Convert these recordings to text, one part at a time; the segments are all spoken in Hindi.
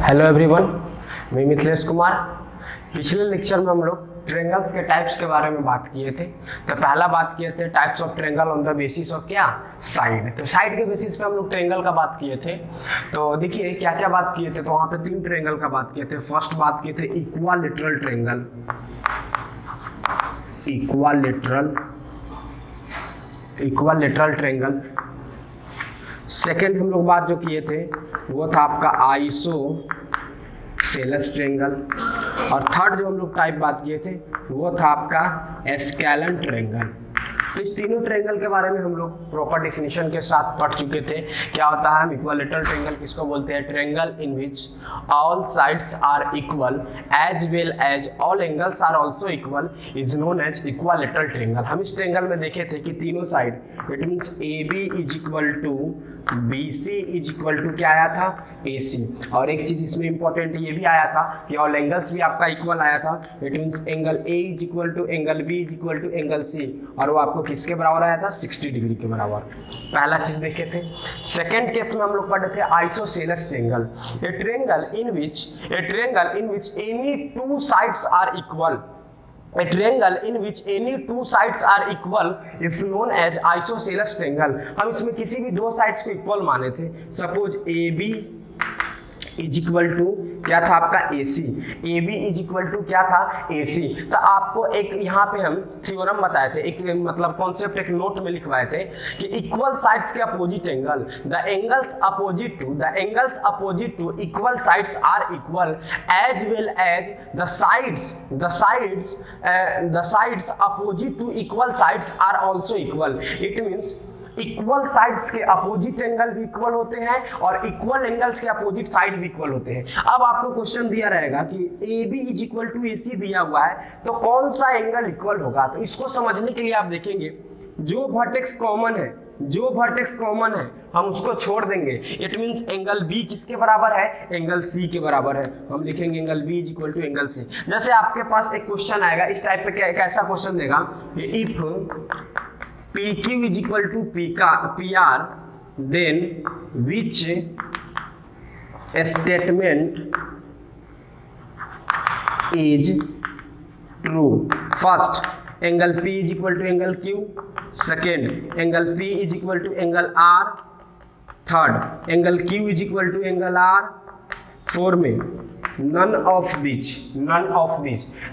हेलो एवरीवन, मैं मिथिलेश कुमार। पिछले लेक्चर में हम लोग ट्रायंगल्स के टाइप्स के बारे में बात किए थे। तो पहला बात किए थे types of triangle on the basis of क्या, साइड। तो साइड के बेसिस पे हम लोग ट्रायंगल का बात किए थे। तो देखिए क्या क्या बात किए थे। तो वहाँ पे 3 ट्रायंगल का बात किए थे। फर्स्ट बात किए थे equilateral triangle, equilateral triangle. Second हम लोग बात जो किए थे वो था आपका आइसोसेलेस ट्रायंगल। और थर्ड जो हम लोग टाइप बात किए थे वो था आपका स्केलन ट्रायंगल। तो इस तीनों ट्रायंगल के बारे में हम लोग प्रॉपर डेफिनेशन के साथ पढ़ चुके थे। क्या होता है इक्वालेटरल ट्रायंगल किसको बोलते हैं? Triangle in which all sides are equal as well as all angles are also equal is known as equilateral triangle. हम इस ट्रायंगल में देखे थे कि तीनों side, it means AB is equal to BC is equal to क्या आया था? AC। और एक चीज इसमें इंपॉर्टेंट ये भी आया था कि ऑल एंगल्स भी आपका इक्वल आया था। It means angle A is equal to angle B is equal to angle C, और वो आपको किसके बराबर आया था? 60 डिग्री के बराबर। पहला चीज देखे थे। सेकंड केस में हम लोग पढ़े थे isosceles triangle, a triangle in which any two sides are equal. A triangle in which any two sides are equal is known as isosceles triangle। हम इसमें किसी भी दो साइड्स को इक्वल माने थे। Suppose AB is equal to क्या था आपका? AC। AB is equal to क्या था? AC। तो आपको एक यहाँ पे हम थ्योरम बताए थे, एक मतलब कॉन्सेप्ट एक नोट में लिखवाए थे कि इक्वल साइड्स के opposite angle, the angles opposite to equal sides are equal as well as the sides opposite to equal sides are also equal. It means equal sides के अपोजिट एंगल भी इक्वल होते हैं और इक्वल एंगल्स के अपोजिट साइड भी इक्वल होते हैं। अब आपको क्वेश्चन दिया रहेगा कि AB is equal to AC दिया हुआ है, तो कौन सा एंगल इक्वल होगा? तो इसको समझने के लिए आप देखेंगे जो वर्टेक्स कॉमन है हम उसको छोड़ देंगे। इट मींस एंगल B किसके बराबर है? एंगल C के बराबर है। हम लिखेंगे angle B is equal to angle C। जैसे आपके पास एक क्वेश्चन आएगा इस टाइप पे, कैसा क्वेश्चन देगा कि if PQ is equal to PR, then which statement is true? First, angle P is equal to angle Q. Second, angle P is equal to angle R. Third, angle Q is equal to angle R. Four में none of these।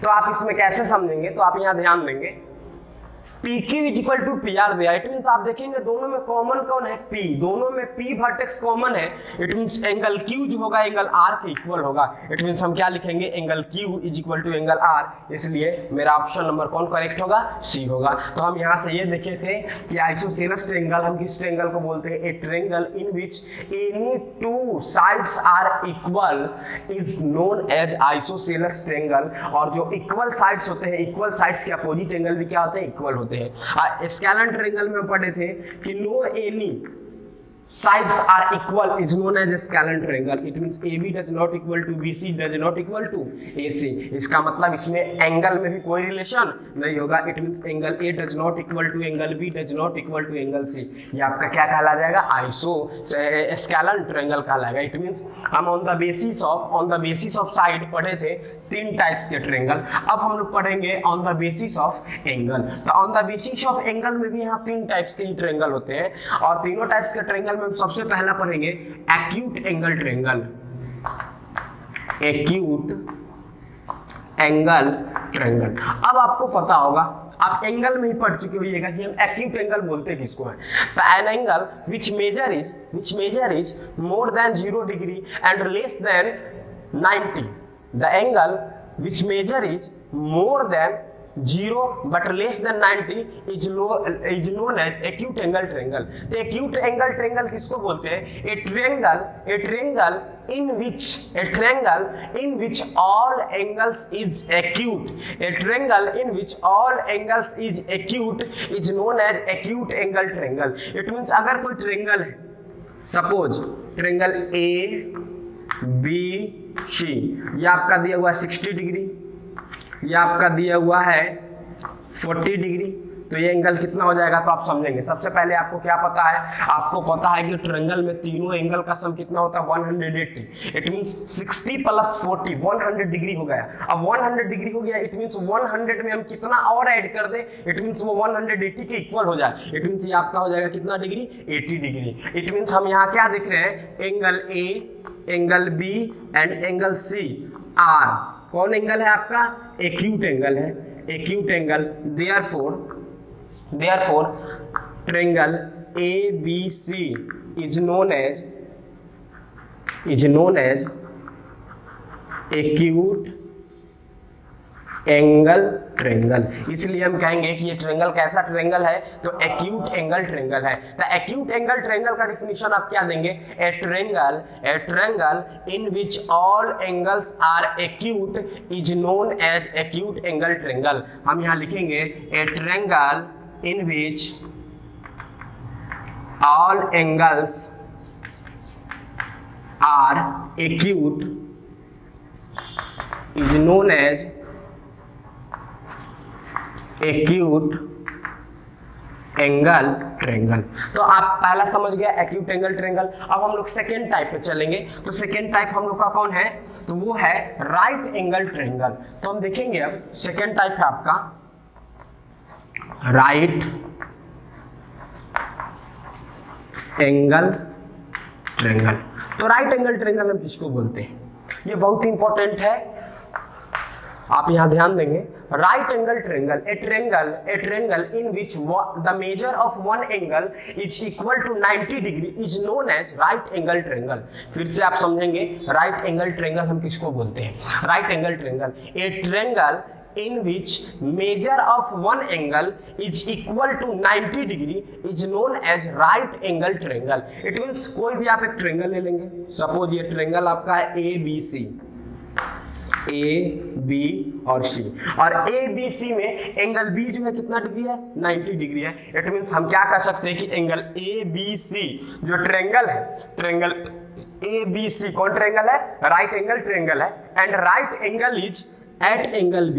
तो आप इसमें कैसे समझेंगे? तो आप यहाँ ध्यान देंगे PQ is equal to PR दिया। इट मींस आप देखेंगे दोनों में कॉमन कौन है? P। दोनों में P वर्टेक्स कॉमन है। इट मींस एंगल Q जो होगा एंगल R के इक्वल होगा। इट मींस हम क्या लिखेंगे? Angle Q is equal to angle R। इसलिए मेरा ऑप्शन नंबर कौन करेक्ट होगा? C होगा। तो हम यहाँ से ये देखे थे कि आइसोसेलेस ट्रायंगल हम किस ट्रायंगल को बोलते हैं? A triangle in which any two sides are equal is known as isosceles triangle. और जो इक्वल साइड्स होते हैं, इक्वल साइड्स के अपोजिट एंगल भी क्या होते हैं? इक्वल होते हैं। स्केलन ट्रायंगल में पढ़े थे कि no any sides are equal is known as a scalar triangle। It means AB does not equal to BC does not equal to AC। इसका मतलब इसमें एंगल में भी कोई रिलेशन नहीं होगा। It means angle A does not equal to angle B does not equal to angle C। ये आपका क्या कहला जाएगा? आइसो स्केलर ट्रायंगल कहलाएगा। It means हम on the basis of side पढ़े थे 3 टाइप्स के ट्रायंगल। अब हम लोग पढ़ेंगे on the basis of angle. तो on the basis of angle में भी यहाँ 3 टाइप्स के ही ट्रायंगल होते हैं। और तीनों टाइप्स के ट्रायंगल हम सबसे पहला पढ़ेंगे एक्यूट एंगल ट्रायंगल। अब आपको पता होगा, आप एंगल में ही पढ़ चुके होइएगा कि हम एक्यूट एंगल बोलते किसको है। तो an angle which measure is more than 0 degree and less than 90। The angle which measure is more than 0 but less than 90 is known as acute angle triangle। तो acute angle triangle किसको बोलते हैं? a triangle in which all angles is acute is known as acute angle triangle। it means अगर कोई ट्रायंगल है, सपोज ट्रायंगल ABC, ये आपका दिया हुआ है 60 डिग्री, ये आपका दिया हुआ है 40 डिग्री, तो ये एंगल कितना हो जाएगा, तो आप समझेंगे। सबसे पहले आपको क्या पता है, आपको पता है कि ट्रायंगल में तीनों एंगल का सम कितना होता है 180। इट मींस 60 + 40 100 डिग्री हो गया। अब 100 डिग्री हो गया, इट मींस 100 में हम कितना और ऐड कर दें, इट मींस वो 180 के इक्वल हो जाए। इट मींस ये आपका हो जाएगा कितना डिग्री, 80 डिग्री। इट मींस हम यहाँ क्या देख रहे हैं, angle A, angle B and angle C are. कौन एंगल है आपका, एक्यूट एंगल है, acute angle. therefore triangle ABC is known as acute angle triangle. इसलिए हम कहेंगे कि ये ट्रायंगल कैसा ट्रायंगल है, तो एक्यूट एंगल ट्रायंगल है। तो एक्यूट एंगल ट्रायंगल का डेफिनेशन आप क्या देंगे, a triangle in which all angles are acute is known as acute angle triangle. हम यहाँ लिखेंगे a triangle in which all angles are acute is known as acute angle triangle. तो आप पहला समझ गया एक्यूट एंगल ट्रायंगल। अब हम लोग सेकेंड टाइप पे चलेंगे। तो सेकेंड टाइप हम लोग का कौन है, तो वो है राइट एंगल ट्रायंगल। तो हम देखेंगे अब सेकेंड टाइप है आपका राइट एंगल ट्रायंगल। तो राइट एंगल ट्रायंगल हम किसको बोलते हैं, ये बहुत इंपॉर्टेंट है, आप यहां ध्यान देंगे। Right angle triangle, a triangle in which the measure of one angle is equal to 90 degree is known as right angle triangle. फिर से आप समझेंगे राइट एंगल ट्रायंगल हम किसको बोलते हैं, right angle triangle, a triangle in which measure of one angle is equal to 90 degree is known as right angle triangle। it means कोई भी आप एक ट्रायंगल ले लेंगे, सपोज ये ट्रायंगल आपका है ABC, ए बी और सी, और ए बी सी में एंगल बी जो है कितना डिग्री है, 90 डिग्री है। इट मींस हम क्या कर सकते हैं कि एंगल ए बी सी जो ट्रायंगल है, ट्रायंगल ए बी सी कौन ट्रायंगल है, राइट एंगल ट्रायंगल है, and right angle is at angle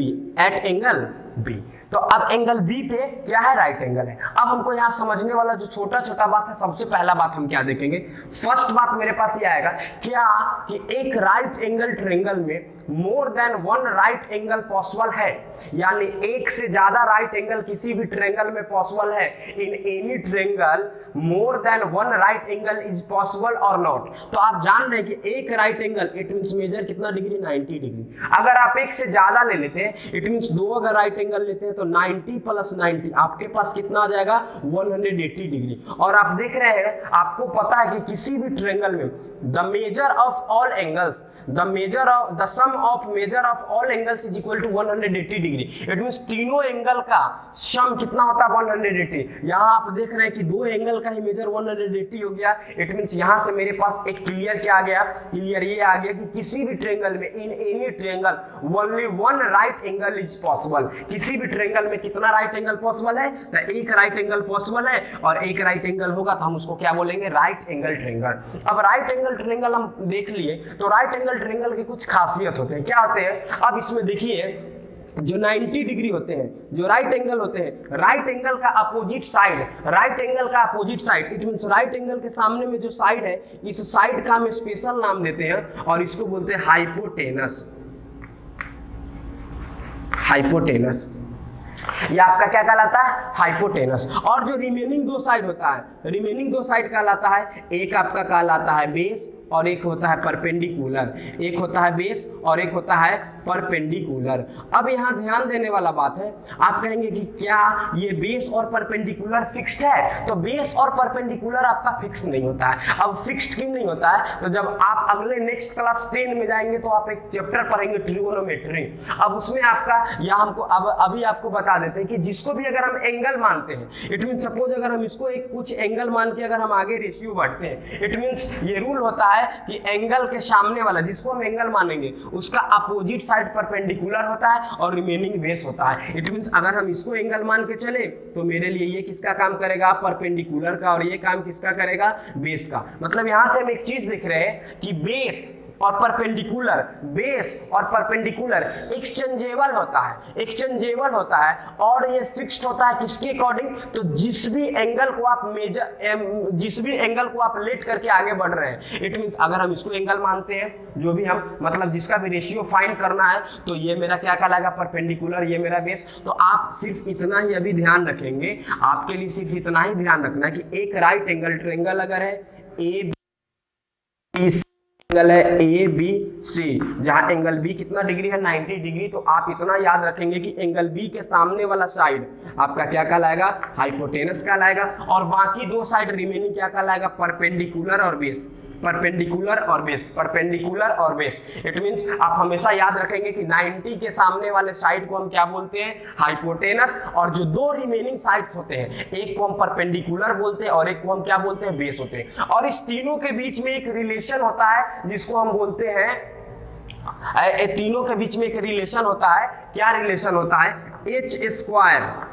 B. तो अब एंगल बी पे क्या है, राइट एंगल है। अब हमको यहाँ समझने वाला जो छोटा छोटा बात है, सबसे पहला बात हम क्या देखेंगे, फर्स्ट बात मेरे पास ये आएगा क्या कि एक राइट एंगल ट्रायंगल में more than one right angle possible है, यानी एक से ज्यादा राइट एंगल किसी भी ट्रायंगल में पॉसिबल है। In any triangle more than one right angle is possible और नॉट। तो आप जान रहे हैं कि एक right angle it means measure कितना डिग्री, 90 डिग्री। अगर आप एक से ज्यादा ले लेते हैं, इट मींस दो अगर राइट एंगल लेते हैं तो 90 + 90 आपके पास कितना आ जाएगा, 180 डिग्री। और आप देख रहे हैं, आपको पता है कि किसी भी ट्रायंगल में the measure of all angles, the sum of measure of all angles is equal to 180 degree. It means तीनों एंगल का सम कितना होता है, 180। यहां आप देख रहे हैं कि दो एंगल का ही मेजर 180 हो गया। इट मींस यहां से मेरे पास एक क्लियर क्या आ गया, क्लियर ये आ गया कि किसी भी ट्रायंगल में, इन any triangle only one right angle is possible. किसी भी ट्रायंगल में कितना राइट एंगल पॉसिबल है, तो एक राइट एंगल पॉसिबल है, और एक राइट एंगल होगा तो हम उसको क्या बोलेंगे, राइट एंगल ट्रायंगल। अब राइट एंगल ट्रायंगल हम देख लिए, तो राइट एंगल ट्रायंगल की कुछ खासियत होते हैं, क्या होते हैं। अब इसमें देखिए जो 90 डिग्री होते हैं, जो राइट एंगल होते हैं, राइट एंगल का अपोजिट साइड, राइट एंगल का opposite side, it means right angle के सामने में जो साइड है, इस साइड का हम स्पेशल नाम देते हैं और इसको बोलते हैं हाइपोटेनस। हाइपोटेनस ये आपका क्या कहलाता है, हाइपोटेनस। और जो रिमेनिंग दो साइड होता है, रिमेनिंग दो साइड कहलाता है, एक आपका कहलाता है बेस और एक होता है परपेंडिकुलर, एक होता है बेस और एक होता है परपेंडिकुलर। अब यहाँ ध्यान देने वाला बात है, आप कहेंगे कि क्या ये बेस और परपेंडिकुलर फिक्स्ड है, तो बेस और परपेंडिकुलर आपका फिक्स नहीं होता है। अब फिक्स्ड क्यों नहीं होता है, तो जब आप अगले नेक्स्ट क्लास 10 में जाएंगे तो आप एक चैप्टर पढ़ेंगे ट्रिगोनोमेट्री। अब उसमें आपका या हमको अभी आपको बता देते हैं कि जिसको भी अगर हम एंगल मानते हैं, इट मीन सपोज अगर हम इसको एक कुछ एंगल मान के अगर हम आगे रेशियो बढ़ते हैं, इट मीन्स ये रूल होता है कि एंगल के सामने वाला जिसको हम एंगल मानेंगे उसका अपोजिट साइड परपेंडिकुलर होता है और रिमेनिंग बेस होता है। इट मींस अगर हम इसको एंगल मान के चले तो मेरे लिए ये किसका काम करेगा, परपेंडिकुलर का, और ये काम किसका करेगा, बेस का। मतलब यहां से हम एक चीज लिख रहे हैं कि बेस और परपेंडिकुलर, बेस और परपेंडिकुलर एक्सचेंजेबल होता है, एक्सचेंजेबल होता है, और ये फिक्स्ड होता है किसके अकॉर्डिंग, तो जिस भी एंगल को आप जिस भी एंगल को आप लेट करके आगे बढ़ रहे हैं। इट मींस अगर हम इसको एंगल मानते हैं, जो भी हम मतलब जिसका भी रेशियो फाइंड करना है, तो ये मेरा क्या कहलाएगा, परपेंडिकुलर, ये मेरा बेस। तो आप सिर्फ इतना ही अभी ध्यान रखेंगे, आपके लिए सिर्फ इतना ही ध्यान रखना है कि एक राइट एंगल ट्रायंगल अगर है ए एंगल है ए बी सी, जहां एंगल बी कितना डिग्री है, 90 डिग्री, तो आप इतना याद रखेंगे कि एंगल बी के सामने वाला साइड आपका क्या कहलाएगा, हाइपोटेनस कहलाएगा, और बाकी दो साइड रिमेनिंग क्या कहलाएगा, परपेंडिकुलर और बेस, परपेंडिकुलर और बेस, परपेंडिकुलर और बेस। इट मींस आप हमेशा याद रखेंगे कि 90 के सामने वाले साइड को हम क्या बोलते हैं, हाइपोटेनस, और जो दो रिमेनिंग साइड्स होते हैं, एक को हम परपेंडिकुलर बोलते हैं और एक को हम क्या बोलते हैं, बेस होते हैं। और इस तीनों के बीच में एक रिलेशन होता है जिसको हम बोलते हैं, तीनों के बीच में एक रिलेशन होता है, क्या रिलेशन होता है, H square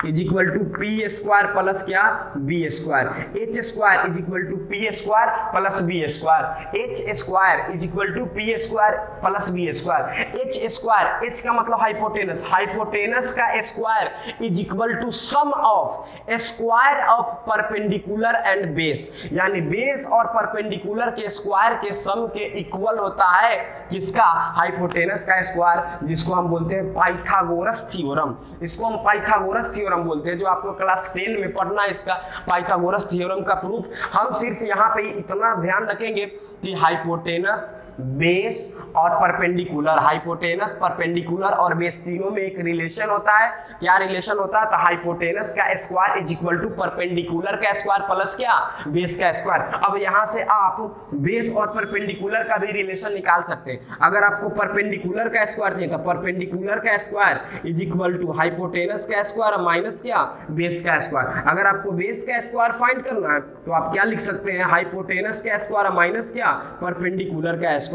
is equal to P square plus क्या, B square, H square is equal to P square plus B square, H square is equal to P square plus B square, H square, H का मतलब हाइपोटेनस, हाइपोटेनस का square is equal to sum of square of perpendicular and base, यानी बेस और परपेंडिकुलर के स्क्वायर के सम के इक्वल होता है किसका, हाइपोटेनस का स्क्वायर, जिसको हम बोलते हैं पाइथागोरस थ्योरम। इसको हम पाइथागोरस थ्योरम बोलते हैं, जो आपको क्लास 10 में पढ़ना है, इसका पाइथागोरस थ्योरम का प्रूफ। हम सिर्फ यहाँ पे इतना ध्यान रखेंगे कि हाइपोटेनस, बेस और परपेंडिकुलर, हाइपोटेनस, परपेंडिकुलर और बेस तीनों में एक रिलेशन होता है। क्या रिलेशन होता है, तो हाइपोटेनस का square is equal to perpendicular का स्क्वायर प्लस क्या, बेस का स्क्वायर। अब यहां से आप बेस और परपेंडिकुलर का भी रिलेशन निकाल सकते हैं। अगर आपको परपेंडिकुलर का स्क्वायर चाहिए तो परपेंडिकुलर का square is equal to hypotenuse का स्क्वायर माइनस क्या, बेस का स्क्वायर। अगर आपको बेस का स्क्वायर फाइंड करना है तो आप क्या लिख सकते हैं, हाइपोटेनस का स्क्वायर माइनस क्या, परपेंडिकुलर का स्क्वायर।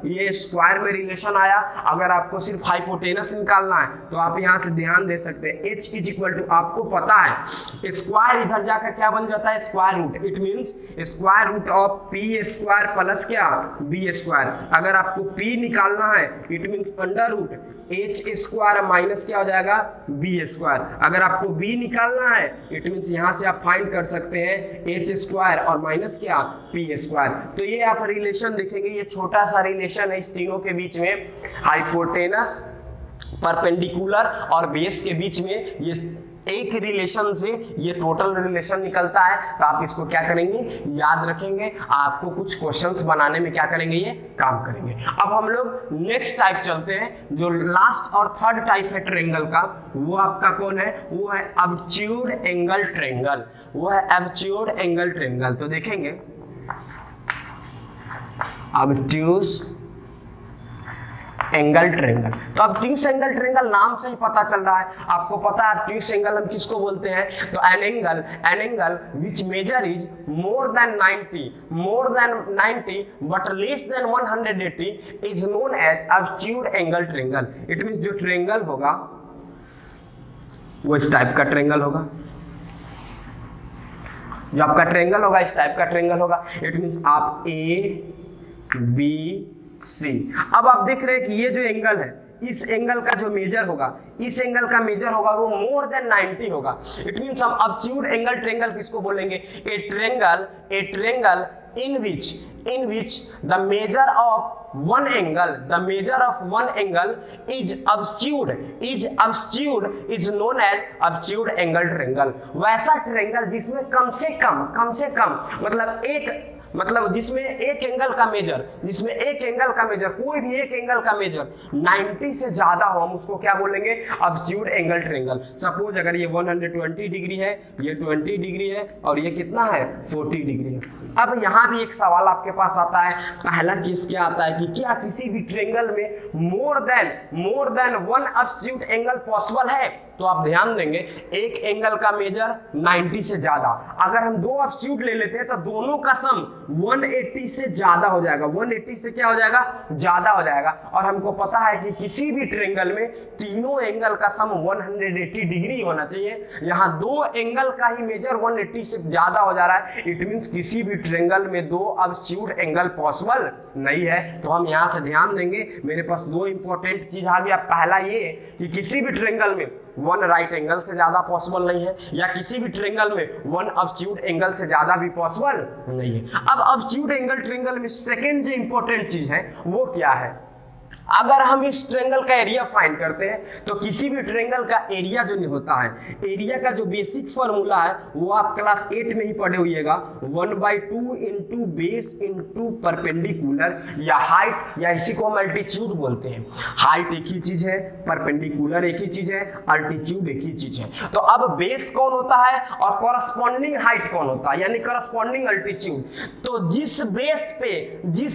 ये स्क्वायर में रिलेशन आया। अगर आपको सिर्फ हाइपोटेनस निकालना है तो आप यहां से ध्यान दे सकते हैं, h इज इक्वल टू, आपको पता है स्क्वायर इधर जाकर क्या बन जाता है, square root. It means square root of P square plus क्या, बी स्क्वायर। अगर आपको p निकालना है it means under root H square minus क्या हो जाएगा, बी स्क्वायर। अगर आपको b निकालना है इट मींस यहां से आप फाइंड कर सकते हैं एच स्क्वायर और माइनस क्या, पी स्क्वायर। तो ये आप रिलेशन देखेंगे, ये छोटा सा रिलेशन है इस तीनों के बीच में, हाइपोटेनस, परपेंडिकुलर और बेस के बीच में। ये एक रिलेशन से ये टोटल रिलेशन निकलता है। तो आप इसको क्या करेंगे, याद रखेंगे, आपको कुछ क्वेश्चंस बनाने में क्या करेंगे, ये काम करेंगे। अब हम लोग नेक्स्ट टाइप चलते हैं, जो लास्ट और थर्ड टाइप है ट्रायंगल का, वो आपका कौन है, वो है ऑब्ट्यूड एंगल ट्रायंगल, वो है ऑब्ट्यूड एंगल ट्रायंगल। तो देखेंगे ऑब्ट्यूज एंगल ट्रायंगल। तो ऑब्ट्यूज एंगल ट्रायंगल नाम से ही पता चल रहा है, आपको पता है ऑब्ट्यूज एंगल हम किसको बोलते हैं, तो an angle which measure is more than 90 but less than 180 is known as obtuse angle triangle. It means जो ट्रायंगल होगा वो इस टाइप का ट्रायंगल होगा, जो आपका ट्रायंगल होगा इस टाइप का ट्रायंगल होगा। इट मींस आप ए बी सी। अब आप देख रहे हैं कि ये जो एंगल है, इस एंगल का जो मेजर होगा, इस एंगल का मेजर होगा वो मोर देन 90 होगा। इट मींस हम ऑब्ट्यूड एंगल ट्रायंगल किसको बोलेंगे, ए triangle in which the measure of one angle is obtuse is known as obtuse angle triangle। वैसा ट्रायंगल जिसमें कम से कम मतलब जिसमें एक एंगल का मेजर कोई भी एक एंगल का मेजर 90 से ज्यादा हो, हम उसको क्या बोलेंगे, ऑब्ट्यूड एंगल ट्रायंगल। सपोज अगर ये 120 डिग्री है, ये 20 डिग्री है और ये कितना है, 40 डिग्री है। अब यहाँ भी एक सवाल आपके पास आता है, पहला केस क्या आता है कि क्या किसी भी ट्रायंगल में more than one obtuse angle possible है। तो आप ध्यान देंगे, एक एंगल का मेजर 90 से ज्यादा, अगर हम दो ऑब्ट्यूड ले लेते हैं तो दोनों का सम 180 से ज्यादा हो जाएगा, 180 से क्या हो जाएगा, ज्यादा हो जाएगा। और हमको पता है कि किसी भी ट्रायंगल में तीनों एंगल का सम 180 डिग्री होना चाहिए। यहाँ दो एंगल का ही मेजर 180 से ज्यादा हो जा रहा है, इट मींस किसी भी ट्रायंगल में दो अब्सोल्यूट एंगल पॉसिबल नहीं है। तो हम यहाँ से ध्यान देंगे, मेरे पास दो इंपॉर्टेंट चीज आ गया। पहला ये कि किसी भी ट्रायंगल में वन राइट एंगल से ज्यादा पॉसिबल नहीं है, या किसी भी ट्रायंगल में वन अब्सोल्यूट एंगल से ज्यादा भी पॉसिबल नहीं है। अब अब्सोल्यूट एंगल ट्रायंगल में सेकंड जो इंपॉर्टेंट चीज है वो क्या है, अगर हम इस ट्रायंगल का एरिया फाइंड करते हैं तो किसी भी ट्रायंगल का एरिया जो नहीं होता है, एरिया का जो बेसिक फॉर्मूला है वो आप क्लास 8 में ही पढ़े होइएगा, 1/2 इंटू बेस इंटू परपेंडिकुलर या हाइट, या इसी को हम अल्टीट्यूड बोलते हैं। हाइट एक ही चीज है, परपेंडिकुलर एक ही चीज है, अल्टीट्यूड एक ही चीज है। तो अब बेस कौन होता है और कॉरस्पॉन्डिंग हाइट कौन होता है, यानी कॉरस्पॉन्डिंग अल्टीट्यूड। तो जिस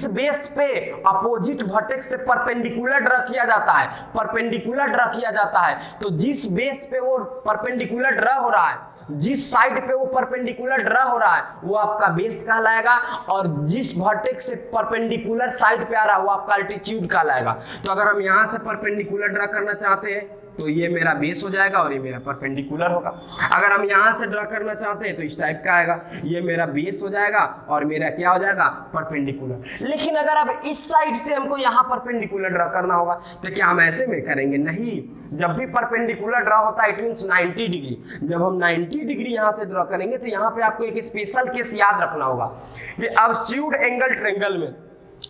बेस पे अपोजिट वर्टेक्स से परपेंडिकुलर ड्रा किया जाता है, परपेंडिकुलर ड्रा किया जाता है, तो जिस बेस पे वो परपेंडिकुलर ड्रा हो रहा है, जिस साइड पे वो परपेंडिकुलर ड्रा हो रहा है वो आपका बेस कहलाएगा, और जिस वर्टेक्स से परपेंडिकुलर साइड पे आ रहा है वो आपका अल्टीट्यूड कहलाएगा। तो अगर हम यहां से परपेंडिकुलर ड्रा करना चाहते हैं तो ये मेरा बेस हो जाएगा और ये मेरा परपेंडिकुलर होगा। अगर हम यहां से ड्रा करना चाहते हैं तो इस टाइप का आएगा, ये मेरा बेस हो जाएगा और मेरा क्या हो जाएगा, परपेंडिकुलर। लेकिन अगर अब इस साइड से हमको यहाँ परपेंडिकुलर ड्रा करना होगा तो क्या हम ऐसे में करेंगे, नहीं। जब भी परपेंडिकुलर ड्रा होता है इट मींस 90 डिग्री। जब हम 90 डिग्री यहाँ से ड्रा करेंगे तो यहाँ पे आपको एक स्पेशल केस याद रखना होगा कि अब्सोल्यूट एंगल ट्रायंगल में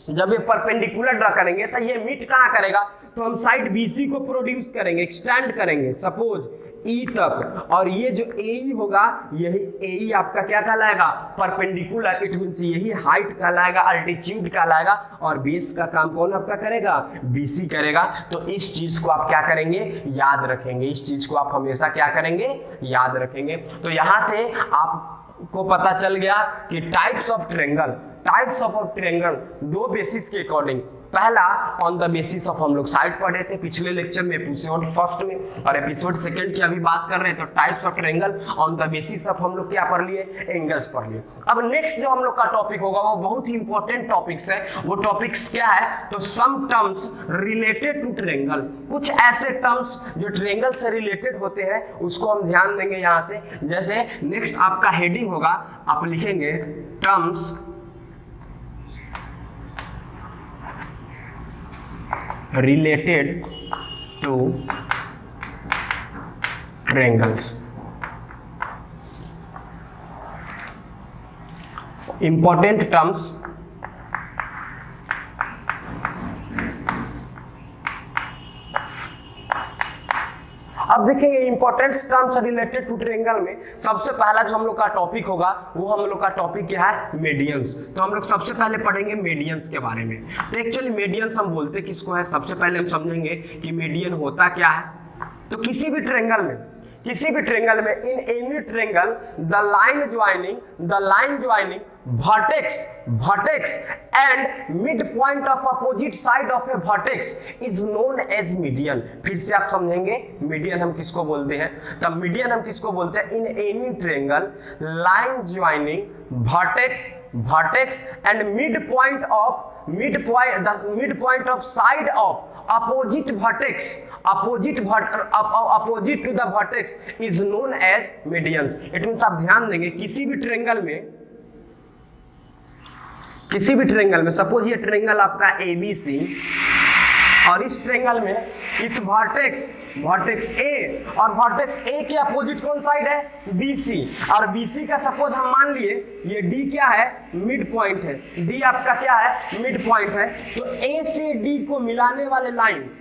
जब ये परपेंडिकुलर ड्रा करेंगे तो ये मीट कहाँ करेगा, तो हम साइड BC को प्रोड्यूस करेंगे, एक्सटेंड करेंगे सपोज E तक, और ये जो AE होगा यही AE आपका क्या कहलाएगा, परपेंडिकुलर, इट मींस यही हाइट कहलाएगा, अल्टीट्यूड कहलाएगा, और बेस का काम कौन आपका करेगा, BC करेगा। तो इस चीज को आप क्या करेंगे, याद रखेंगे, इस चीज को आप हमेशा क्या करेंगे, याद रखेंगे। तो यहां से आपको पता चल गया कि टाइप्स ऑफ ट्रायंगल दो बेसिस के अकॉर्डिंग। पहला ऑन द बेसिस ऑफ हम लोग साइड पढ़े थे पिछले लेक्चर में, एपिसोड फर्स्ट में, और एपिसोड सेकंड की अभी बात कर रहे हैं। तो types of triangle on the basis of हम लोग क्या पढ़ लिए, एंगल्स पढ़ लिए। अब नेक्स्ट जो हम लोग का टॉपिक होगा वो बहुत ही इंपॉर्टेंट टॉपिक्स है। वो टॉपिक्स क्या है, तो some terms related to triangle. कुछ ऐसे टर्म्स जो ट्रायंगल से रिलेटेड होते हैं उसको हम ध्यान देंगे यहाँ से। जैसे नेक्स्ट आपका हेडिंग होगा, आप लिखेंगे terms related to triangles। important terms अब देखेंगे important terms related to triangle में सबसे पहला जो हम लोग का टॉपिक होगा वो हम लोग का टॉपिक क्या है, मीडियंस। तो हम लोग सबसे पहले पढ़ेंगे मीडियंस के बारे में। तो एक्चुअली मीडियंस हम बोलते किसको है, सबसे पहले हम समझेंगे कि मीडियन होता क्या है। तो किसी भी ट्रायंगल में इन any triangle the line joining vertex and midpoint of opposite side of a vertex is known as median। फिर से आप समझेंगे मीडियन हम किसको बोलते हैं। तब मीडियन हम किसको बोलते हैं, इन any triangle line joining vertex and midpoint of side of opposite vertex opposite to the vertex is known as medians। It means आप ध्यान देंगे किसी भी ट्रायंगल में सपोज ये ट्रायंगल आपका ABC, और इस ट्रायंगल में इस वर्टेक्स A और वर्टेक्स A के अपोजिट कौन साइड है, BC, और BC का सपोज हम मान लिए ये D क्या है, मिड पॉइंट है। D आपका क्या है, मिड पॉइंट है। तो A से D को मिलाने वाले लाइंस,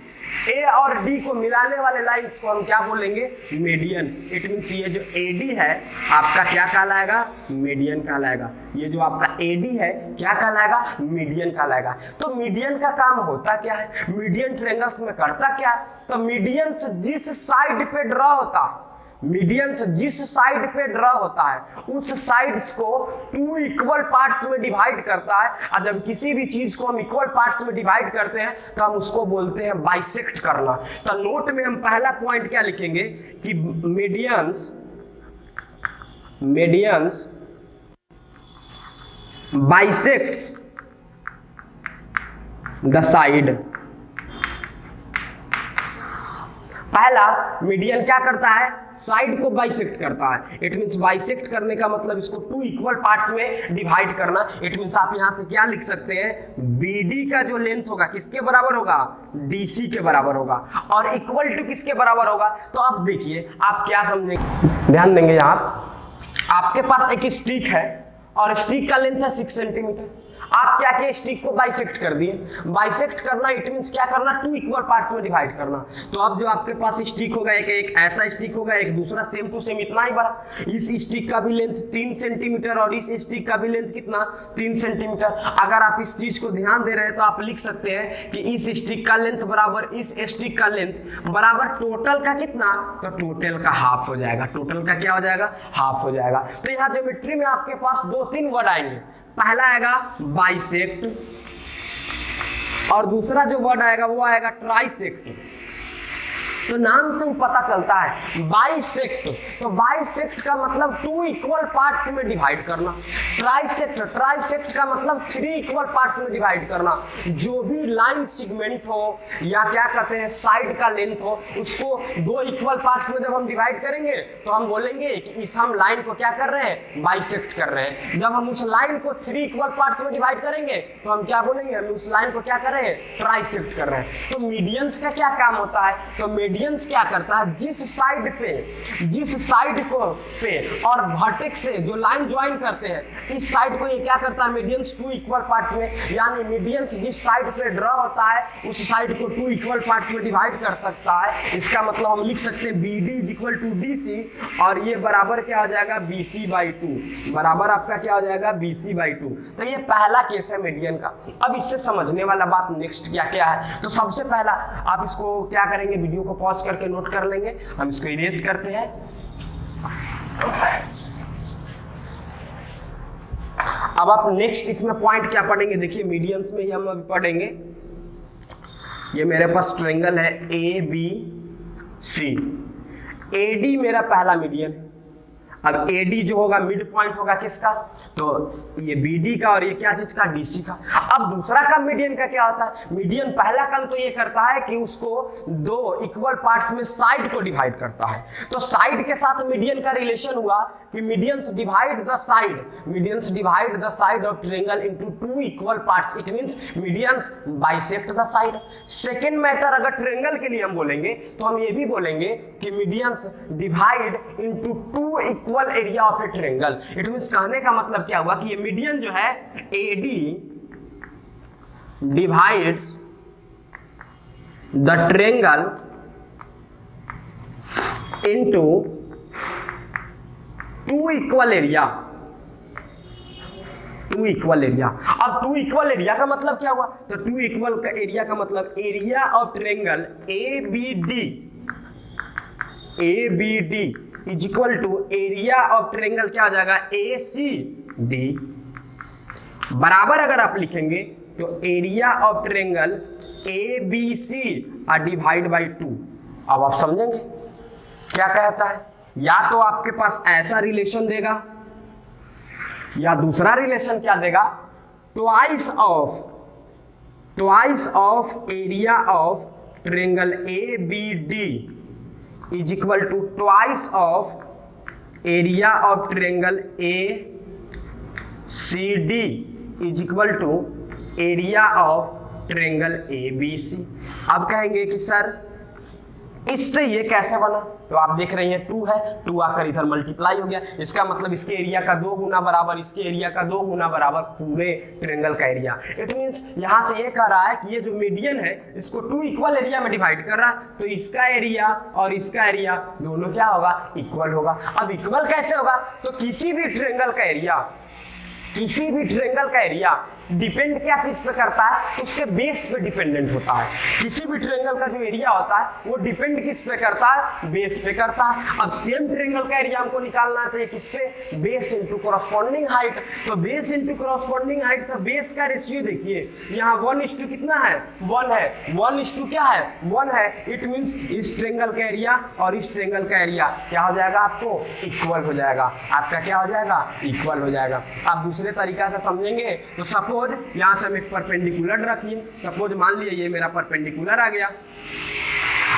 A और D को मिलाने वाले लाइंस को हम क्या बोलेंगे, मीडियन। इट मींस ये जो AD है आपका क्या कहलाएगा, मीडियन कहलाएगा। ये जो आपका AD है क्या कहलाएगा, मीडियन कहलाएगा। तो मीडियन का काम होता क्या है, मीडियन ट्रायंगल्स में करता क्या है, तो मीडियन जिस साइड पे ड्रा होता है, मीडियंस जिस साइड पे ड्रा होता है उस साइड्स को टू इक्वल पार्ट्स में डिवाइड करता है। और जब किसी भी चीज को हम इक्वल पार्ट्स में डिवाइड करते हैं तो हम उसको बोलते हैं बाइसेक्ट करना। तो नोट में हम पहला पॉइंट क्या लिखेंगे कि मीडियंस बाइसेक्ट्स द साइड। पहला मीडियन क्या करता है, साइड को बाइसेक्ट करता है। इट मींस बाइसेक्ट करने का मतलब इसको टू इक्वल पार्ट्स में डिवाइड करना। इट मींस आप यहां से क्या लिख सकते हैं, बीडी का जो लेंथ होगा किसके बराबर होगा, डीसी के बराबर होगा, और इक्वल टू किसके बराबर होगा। तो आप देखिए आप क्या समझेंगे, ध्यान देंगे यहां आपके पास एक स्टिक है और स्टिक का लेंथ है 6 सेंटीमीटर। आप क्या किए, स्टिक को बाइसेक्ट कर दिए। बाइसेक्ट करना इट मींस क्या करना, टू इक्वल पार्ट्स में डिवाइड करना। तो अब जो आपके पास स्टिक होगा, एक ऐसा स्टिक होगा, एक दूसरा सेम टू सेम इतना ही बड़ा। इस स्टिक का भी लेंथ 3 सेंटीमीटर और इस स्टिक का भी लेंथ कितना, 3 सेंटीमीटर। अगर आप इस चीज को ध्यान दे रहे हैं तो आप लिख सकते हैं कि इस स्टिक का लेंथ बराबर इस स्टिक का लेंथ बराबर टोटल का कितना, तो टोटल का हाफ हो जाएगा। टोटल का क्या हो जाएगा, हाफ हो जाएगा। तो यहाँ ज्योमेट्री में आपके पास 2-3 वर्ड आएंगे। पहला आएगा बाइसेक्ट और दूसरा जो वर्ड आएगा वो आएगा ट्राइसेक्ट। तो नाम से ही पता चलता है बाइसेक्ट, तो बाइसेक्ट का मतलब 2 इक्वल पार्ट्स में डिवाइड करना। ट्राइसेक्ट का मतलब 3 इक्वल पार्ट्स में डिवाइड करना। जो भी लाइन सेगमेंट हो या क्या कहते हैं साइड का लेंथ हो, उसको 2 इक्वल पार्ट्स में जब हम डिवाइड करेंगे तो हम बोलेंगे कि इस हम लाइन को क्या कर रहे हैं, बाइसेक्ट कर रहे हैं। जब हम उस लाइन को 3 इक्वल पार्ट्स में डिवाइड करेंगे तो हम क्या बोलेंगे, हम उस लाइन को क्या कर रहे हैं, ट्राइसेक्ट कर रहे हैं। तो मीडियंस का क्या काम होता है, तो मीडियंस क्या करता है, जिस साइड को पे और वर्टेक्स से जो लाइन ज्वाइन करते हैं, इस साइड को ये क्या करता है, मीडियंस 2 इक्वल पार्ट्स में, यानी मीडियंस जिस साइड पे ड्रॉ होता है उस साइड को 2 इक्वल पार्ट्स में डिवाइड कर सकता है। इसका मतलब हम लिख सकते हैं BD is equal to DC और ये बराबर क्या हो जाएगा, BC/2। बराबर आपका क्या हो जाएगा, BC/2। तो ये पहला केस है मीडियन का। अब इससे समझने वाला बात नेक्स्ट क्या क्या है, तो सबसे पहला आप इसको क्या करेंगे, वीडियो को पॉज करके नोट कर लेंगे। हम इसको इरेज करते हैं। अब आप नेक्स्ट इसमें पॉइंट क्या पढ़ेंगे, देखिए मीडियंस में ही हम अभी पढ़ेंगे। ये मेरे पास ट्रायंगल है ABC, AD मेरा पहला मीडियन है। अब AD जो होगा मिड पॉइंट होगा किसका, तो ये BD का और ये क्या चीज का, DC का। अब दूसरा काम मीडियन का क्या होता है, मीडियन पहला काम तो ये करता है कि उसको 2 इक्वल पार्ट्स में साइड को डिवाइड करता है। तो साइड के साथ मीडियन का रिलेशन हुआ कि medians divide the side of triangle into 2 equal parts. It means medians bisect the side. Second matter अगर ट्रायंगल के लिए हम बोलेंगे तो हम ये भी बोलेंगे कि medians divide into 2 equal area of a triangle. It means कहने का मतलब क्या हुआ कि ये मीडियन जो है AD divides the triangle into 2 equal area. 2 equal area. अब 2 इक्वल एरिया का मतलब क्या हुआ, तो 2 इक्वल एरिया का मतलब area of triangle ABD is equal to area of triangle क्या हो जाएगा, ACD। बराबर अगर आप लिखेंगे तो area of triangle ABC divide by 2। अब आप समझेंगे क्या कहता है, या तो आपके पास ऐसा रिलेशन देगा या दूसरा रिलेशन क्या देगा, twice of area of triangle ABD is equal to twice of area of triangle ACD is equal to area of triangle ABC। अब कहेंगे कि सर इससे ये कैसे बना, तो आप देख रहे हैं 2 है, 2 आकर इधर मल्टीप्लाई हो गया। इसका मतलब इसके एरिया का 2 गुना बराबर इसके एरिया का 2 गुना बराबर पूरे ट्रायंगल का एरिया। इट मींस यहां से ये कह रहा है कि ये जो मीडियन है इसको 2 इक्वल एरिया में डिवाइड कर रहा है, तो इसका एरिया और इसका एरिया दोनों क्या होगा, इक्वल होगा। अब इक्वल कैसे होगा, तो किसी भी ट्रायंगल का एरिया डिपेंड क्या चीज पे करता है, उसके बेस पे डिपेंडेंट होता है। किसी भी ट्रायंगल का जो एरिया होता है वो डिपेंड किस पे करता है, बेस पे करता है। अब सेम ट्रायंगल का एरिया हमको निकालना है तो ये किस पे, बेस इनटू कॉरस्पॉन्डिंग हाइट। तो बेस इनटू कॉरस्पॉन्डिंग हाइट, तो बेस का रेशियो देखिए यहाँ 1:2 कितना है, 1 है। 1:2 क्या है, 1 है। इट मींस इस ट्रायंगल का एरिया और इस ट्रायंगल का एरिया क्या हो जाएगा, आपको इक्वल हो जाएगा। आपका क्या हो जाएगा, इक्वल हो जाएगा। आप दूसरे दूसरे तरीका से समझेंगे तो सपोज यहाँ से हम एक परपेंडिकुलर रखिए, सपोज मान लिया ये मेरा परपेंडिकुलर आ गया।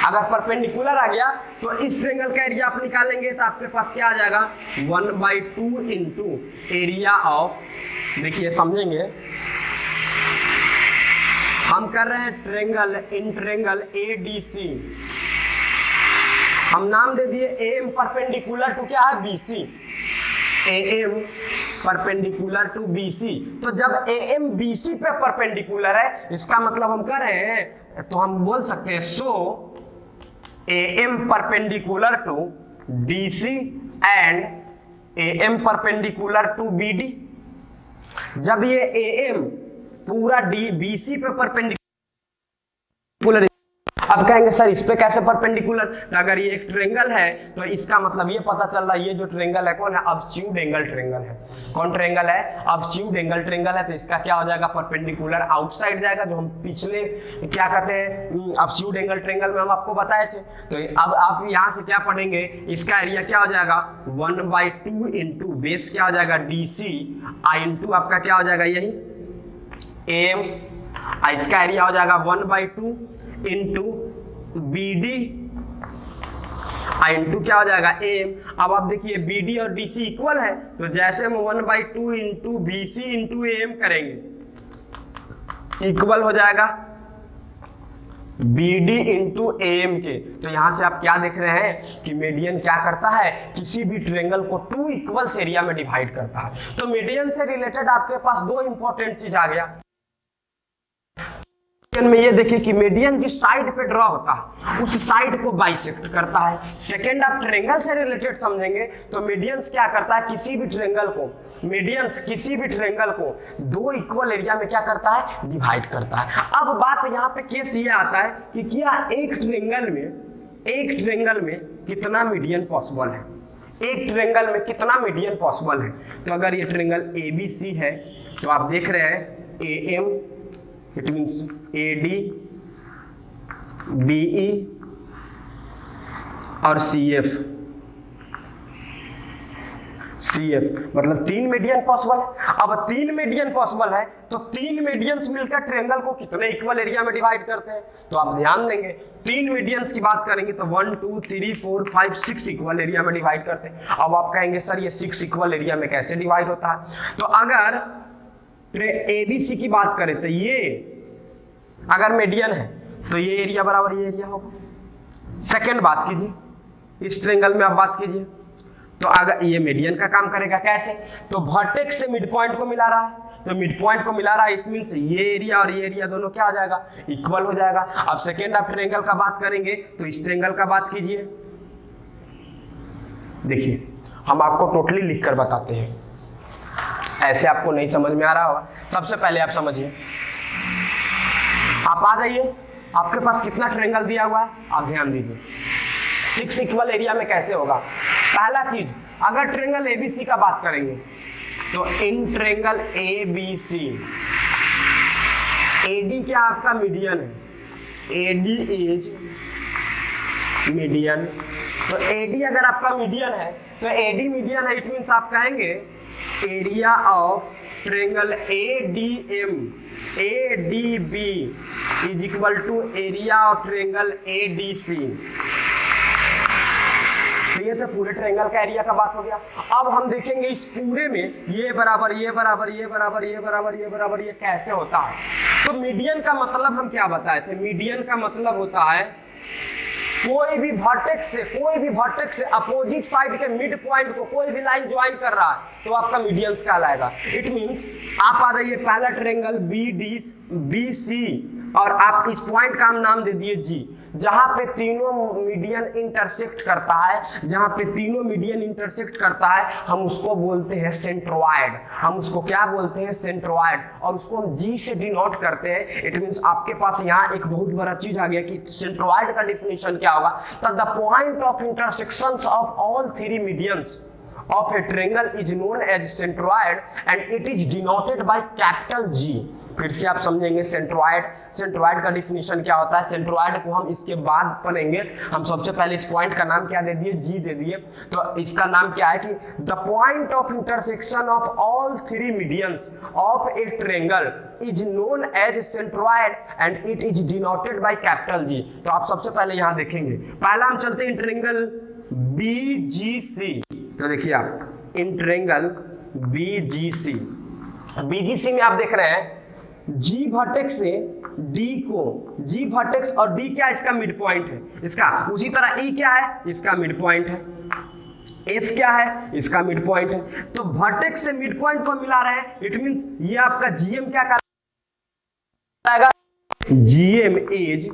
अगर परपेंडिकुलर आ गया तो इस ट्रायंगल का एरिया आप निकालेंगे तो आपके पास क्या आ जाएगा 1/2 इंटू एरिया ऑफ, देखिए समझेंगे, हम कर रहे हैं ट्रायंगल इन ट्रायंगल ADC, हम नाम दे दिए AM परपेंडिकुलर टू क्या है BC, AM perpendicular to BC। तो जब AM BC पे परपेंडिकुलर है इसका मतलब हम कर रहे हैं तो हम बोल सकते हैं so AM perpendicular to DC and AM perpendicular to BD। जब ये AM पूरा BC पे परपेंडिकुलर, अब कहेंगे सर इस पे कैसे परपेंडिकुलर, तो अगर ये एक ट्रायंगल है तो इसका मतलब ये पता चल रहा है ये जो ट्रायंगल है कौन है, ऑब्ट्यूज एंगल ट्रायंगल है। कौन ट्रायंगल है, ऑब्ट्यूज एंगल ट्रायंगल है। तो इसका क्या हो जाएगा, परपेंडिकुलर आउटसाइड जाएगा, जो हम पिछले क्या कहते हैं ऑब्ट्यूज एंगल ट्रायंगल में हम आपको बताए थे। तो अब आप यहाँ से क्या पढ़ेंगे, इसका एरिया क्या हो जाएगा 1/2 इंटू बेस क्या हो जाएगा DC इंटू आपका क्या हो जाएगा यही AM, इसका एरिया हो जाएगा 1/2 इंटू BD इंटू क्या हो जाएगा AM। अब आप देखिए BD और DC इक्वल है, तो जैसे हम 1/2 इंटू BC इंटू AM करेंगे इक्वल हो जाएगा BD इंटू AM के। तो यहां से आप क्या देख रहे हैं कि मीडियन क्या करता है, किसी भी ट्रायंगल को 2 इक्वल्स एरिया में डिवाइड करता है। तो मीडियन से रिलेटेड आपके पास 2 इंपॉर्टेंट चीज आ गया में, ये देखिए कि मीडियन जिस साइड पे ड्रॉ होता है उस साइड को बाइसेक्ट करता है। सेकंड, आप ट्रायंगल से रिलेटेड समझेंगे तो मीडियंस क्या करता है, किसी भी ट्रायंगल को, मीडियंस किसी भी ट्रायंगल को 2 इक्वल एरिया में क्या करता है, डिवाइड करता है। अब बात यहाँ पे केस ये आता है कि क्या एक ट्रायंगल में कितना मीडियन पॉसिबल है, एक ट्रायंगल में कितना मीडियन पॉसिबल है। तो अगर ये ट्रायंगल ABC है तो आप देख रहे हैं AM it means AD BE और CF मतलब 3 मीडियन पॉसिबल है। अब 3 मीडियन पॉसिबल है तो 3 मीडियंस मिलकर ट्रायंगल को कितने इक्वल एरिया में डिवाइड करते हैं, तो आप ध्यान देंगे 3 मीडियंस की बात करेंगे तो 1 2 3 4 5 6 इक्वल एरिया में डिवाइड करते हैं। अब आप कहेंगे सर ये 6 इक्वल एरिया में कैसे डिवाइड होता है, तो अगर ABC की बात करें तो ये अगर मीडियन है तो ये एरिया बराबर ये एरिया होगा। सेकंड बात कीजिए, इस ट्रायंगल में आप बात कीजिए तो अगर ये मीडियन का काम करेगा कैसे, तो वर्टेक्स से मिड पॉइंट को मिला रहा है, तो मिड पॉइंट को मिला रहा है इट मींस ये एरिया और ये एरिया दोनों क्या आ जाएगा, इक्वल हो जाएगा। अब सेकंड आप ट्रायंगल का बात करेंगे तो इस ट्रायंगल का बात कीजिए, देखिए हम आपको टोटली लिख कर बताते हैं, ऐसे आपको नहीं समझ में आ रहा होगा। सबसे पहले आप समझिए, आप आ जाइए, आपके पास कितना ट्रायंगल दिया हुआ है, आप ध्यान दीजिए 6 इक्वल एरिया में कैसे होगा। पहला चीज, अगर ट्रायंगल ABC का बात करेंगे तो इन ट्रायंगल ABC AD क्या आपका मीडियन है, AD इज मीडियन। तो AD अगर आपका मीडियन है तो AD मीडियन है, इट मींस आप कहेंगे area of triangle ADB is equal to area of triangle ADC। तो ये तो पूरे ट्रायंगल का एरिया का बात हो गया। अब हम देखेंगे इस पूरे में ये बराबर ये बराबर ये बराबर ये बराबर ये बराबर ये कैसे होता है। तो मीडियन का मतलब हम क्या बताए थे, मीडियन का मतलब होता है कोई भी वर्टेक्स से अपोजिट साइड के मिड पॉइंट को कोई भी लाइन ज्वाइन कर रहा है तो आपका मीडियंस कहलाएगा। इट मींस आप आ जाइए पहला ट्रायंगल BC और आप इस पॉइंट का नाम दे दिए G, जहां पे तीनों मीडियन इंटरसेक्ट करता है, जहां पे तीनों मीडियन इंटरसेक्ट करता है हम उसको बोलते हैं सेंट्रोइड। हम उसको क्या बोलते हैं, सेंट्रोइड, और उसको हम G से डिनोट करते हैं। इट मींस आपके पास यहाँ एक बहुत बड़ा चीज आ गया कि सेंट्रोइड का डेफिनेशन क्या होगा, the point of intersections of all 3 medians of a triangle is known as centroid and it is denoted by capital G। फिर से आप समझेंगे सेंट्रोइड का डिफिनीशन क्या होता है। सेंट्रोइड को हम इसके बाद पढ़ेंगे। हम सबसे पहले इस पॉइंट का नाम क्या दे दिए, G दे दिए। तो इसका नाम क्या है कि the point of intersection of all three medians of a triangle is known as centroid and it is denoted by capital G। तो आप सबसे पहले यहां देखेंगे, पहला हम चलते हैं ट्रायंगल BGC। तो देखिए आप इन ट्रायंगल BGC में आप देख रहे हैं G वर्टेक्स से D को, G वर्टेक्स और D क्या है, इसका मिड पॉइंट है इसका। उसी तरह E क्या है, इसका मिड पॉइंट है। F क्या है, इसका मिड पॉइंट है। तो वर्टेक्स से मिड पॉइंट को मिला रहे हैं, इट मींस ये आपका GM क्या कहलाएगा, GM इज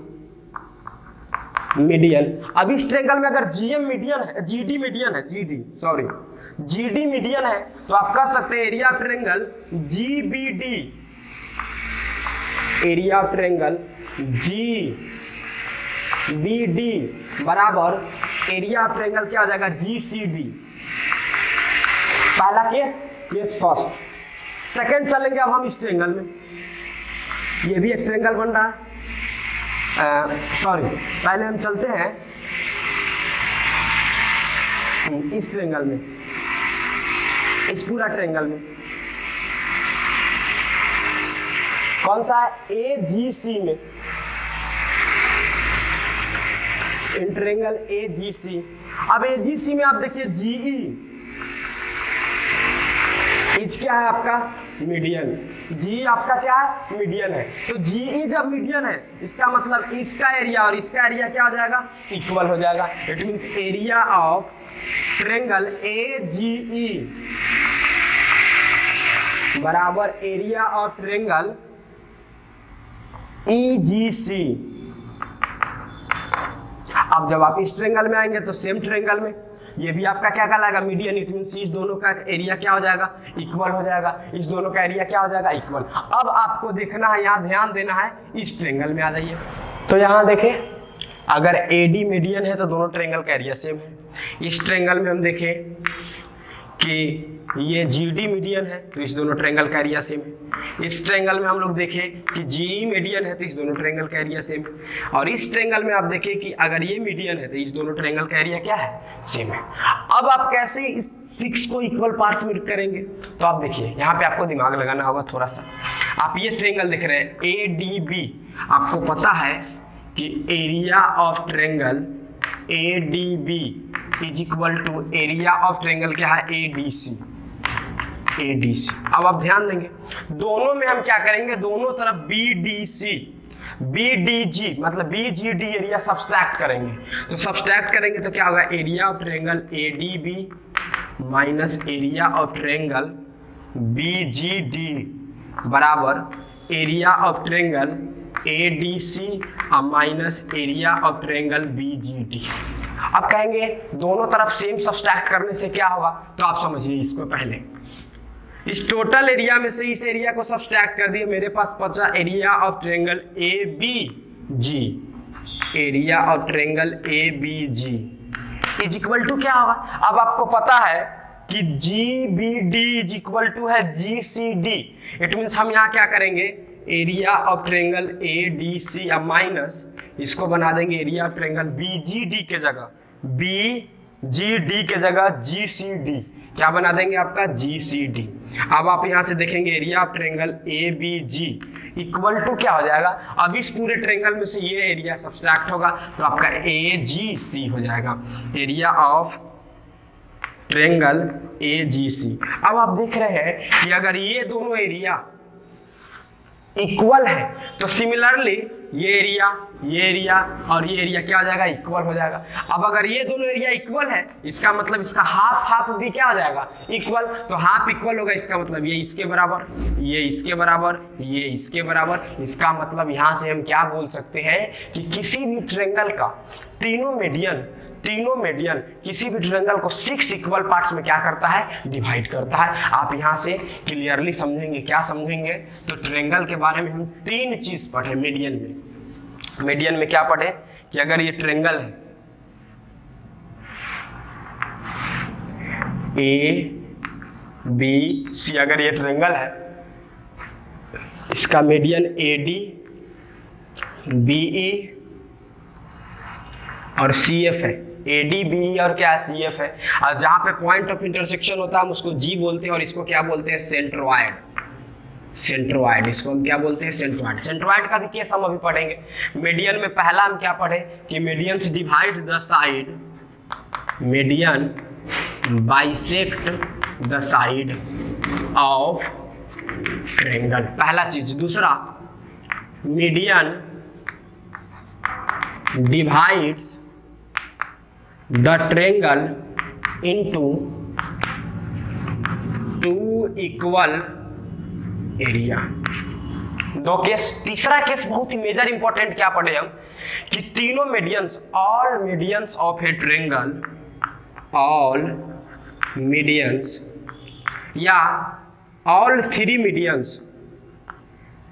मीडियन। अब इस ट्रायंगल में अगर GM मीडियन है, GD मीडियन है, GD मीडियन है, तो आप कह सकते हैं area of triangle GBD, area of triangle GBD बराबर एरिया ऑफ ट्रायंगल क्या हो जाएगा, GCD। पहला केस फर्स्ट। सेकंड चलेंगे अब हम इस ट्रायंगल में, ये भी एक ट्रायंगल बन रहा है। सॉरी, पहले हम चलते हैं इस ट्रायंगल में, इस पूरा ट्रायंगल में कौन सा है, AGC में, इन ट्रायंगल AGC। अब AGC में आप देखिए GE इज क्या है आपका, मीडियन। G आपका क्या है, मीडियन है। तो GE जब मीडियन है, इसका मतलब इसका एरिया और इसका एरिया क्या हो जाएगा, इक्वल हो जाएगा। It means area of triangle AGE बराबर एरिया ऑफ ट्रायंगल EGC। अब जब आप इस ट्रायंगल में आएंगे तो सेम ट्रायंगल में ये भी आपका क्या कहलाएगा, मीडियन। इट मींस इस दोनों का एरिया क्या हो जाएगा, इक्वल हो जाएगा। इस दोनों का एरिया क्या हो जाएगा, इक्वल। अब आपको देखना है, यहाँ ध्यान देना है, इस ट्रायंगल में आ जाइए। तो यहाँ देखें, अगर AD मीडियन है तो दोनों ट्रायंगल का एरिया सेम है। इस ट्रायंगल में हम देखें कि ये GD मीडियन है तो इस दोनों ट्रायंगल का एरिया सेम है। इस ट्रायंगल में हम लोग देखें कि GE मीडियन है तो इस दोनों ट्रायंगल का एरिया सेम है। और इस ट्रायंगल में आप देखें कि अगर ये मीडियन है तो इस दोनों ट्रायंगल का एरिया क्या है, सेम है। अब आप कैसे इस 6 को इक्वल पार्ट्स में करेंगे, तो आप देखिए यहाँ पे आपको दिमाग लगाना होगा थोड़ा सा। आप ये ट्रायंगल देख रहे हैं ADB, आपको पता है कि area of triangle ADB is equal to area of triangle क्या है, ADC। अब आप ध्यान देंगे, दोनों में हम क्या करेंगे, दोनों तरफ BDG मतलब BGD एरिया सब्सट्रैक्ट करेंगे। तो सब्सट्रैक्ट करेंगे तो क्या होगा, area of triangle ADB minus area of triangle BGD बराबर area of triangle ADC minus area of triangle BGD। अब कहेंगे दोनों तरफ सेम सब्सट्रैक्ट करने से क्या होगा, तो आप समझिए इसको। पहले इस टोटल एरिया में से इस एरिया को सब्सट्रैक्ट कर दिए, मेरे पास बचा area of triangle ABG, area of triangle ABG is equal to क्या होगा। अब आपको पता है कि GBD इज इक्वल टू है GCD। इट मींस हम यहाँ क्या करेंगे, एरिया ऑफ ट्रायंगल ADC अब माइनस इसको बना देंगे एरिया ऑफ ट्रायंगल BGD के जगह, BGD के जगह GCD, क्या बना देंगे आपका GCD। अब आप यहां से देखेंगे area of triangle ABG equal to क्या हो जाएगा, अब इस पूरे ट्रायंगल में से ये एरिया सब्सट्रैक्ट होगा तो आपका AGC हो जाएगा, एरिया ऑफ ट्रायंगल AGC। अब आप देख रहे हैं कि अगर ये दोनों एरिया इक्वल है तो सिमिलरली ये एरिया और ये एरिया क्या हो जाएगा, इक्वल हो जाएगा। अब अगर ये दोनों एरिया इक्वल है, इसका मतलब इसका हाफ भी क्या हो जाएगा, इक्वल। तो हाफ इक्वल होगा, इसका मतलब ये इसके बराबर, ये इसके बराबर, ये इसके बराबर। इसका मतलब यहाँ से हम क्या बोल सकते हैं कि किसी भी ट्रायंगल का तीनों मीडियन किसी भी ट्रायंगल को 6 इक्वल पार्ट्स में क्या करता है, डिवाइड करता है। आप यहाँ से क्लियरली समझेंगे, क्या समझेंगे, तो ट्रायंगल के बारे में हम 3 चीज पढ़े मीडियन में क्या पढ़े कि अगर ये ट्रायंगल है, ए बी सी, अगर ये ट्रायंगल है इसका median A D B E और सी एफ है, ए डी बी और क्या सी एफ है, और जहां पे पॉइंट ऑफ इंटरसेक्शन होता है हम उसको जी बोलते हैं और इसको क्या बोलते हैं, सेंट्रोइड। सेंट्रोइड, इसको हम क्या बोलते हैं, सेंट्रोइड। सेंट्रोइड का भी केस हम अभी पढ़ेंगे। मीडियन में पहला हम क्या पढ़े कि मीडियन से divide the side, median bisect the side of triangle, पहला चीज। दूसरा, median divides the triangle into two equal area. दो केस। तीसरा केस बहुत ही मेजर इंपॉर्टेंट क्या पढ़े हम कि तीनों medians, all medians of a triangle, all medians या all three medians,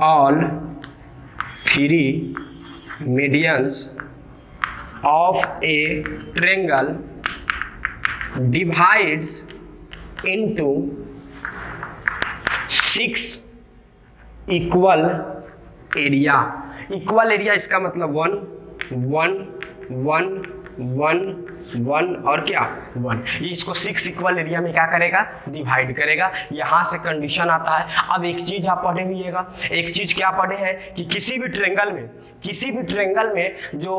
all three medians of a triangle divides into 6 equal area। Equal area इसका मतलब 1 1 1 1 1 और क्या 1, ये इसको 6 इक्वल एरिया में क्या करेगा, डिवाइड करेगा। यहां से कंडीशन आता है। अब एक चीज आप पढ़े हुइएगा, एक चीज क्या पढ़े हैं कि किसी भी ट्रायंगल में जो